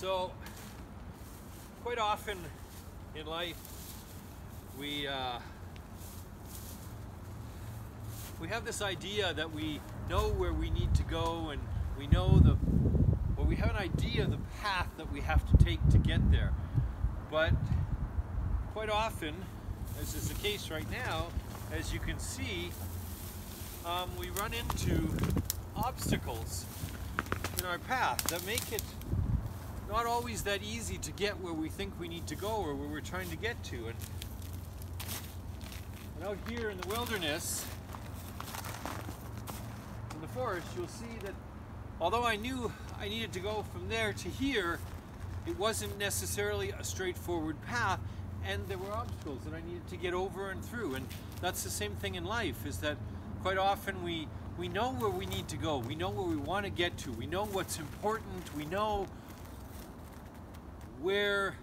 So, quite often in life, we have this idea that we know where we need to go, and we know we have an idea of the path that we have to take to get there. But quite often, as is the case right now, as you can see, we run into obstacles in our path that make it not always that easy to get where we think we need to go or where we're trying to get to. And out here in the wilderness, in the forest, you'll see that although I knew I needed to go from there to here, it wasn't necessarily a straightforward path, and there were obstacles that I needed to get over and through. And that's the same thing in life, is that quite often we know where we need to go, we know where we want to get to, we know what's important, we know where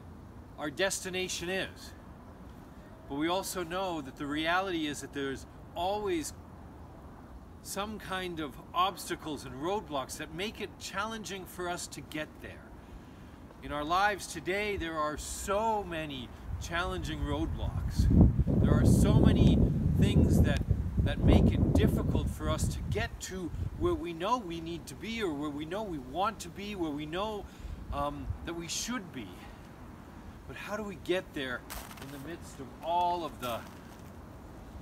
our destination is. But we also know that the reality is that there's always some kind of obstacles and roadblocks that make it challenging for us to get there. In our lives today, there are so many challenging roadblocks. There are so many things that make it difficult for us to get to where we know we need to be, or where we know we want to be, where we know that we should be. But how do we get there in the midst of all of the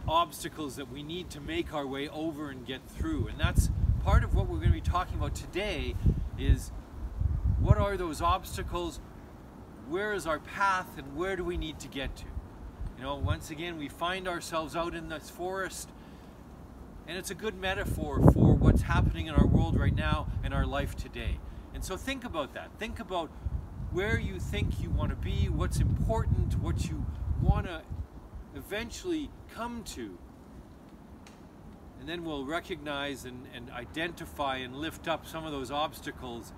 obstacles that we need to make our way over and get through? And that's part of what we're going to be talking about today, is what are those obstacles, where is our path, and where do we need to get to? You know, once again, we find ourselves out in this forest, and it's a good metaphor for what's happening in our world right now and our life today. And so think about that. Think about where you think you want to be, what's important, what you want to eventually come to. And then we'll recognize and identify and lift up some of those obstacles,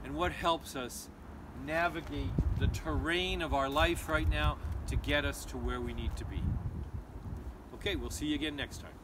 and what helps us navigate the terrain of our life right now to get us to where we need to be. Okay, we'll see you again next time.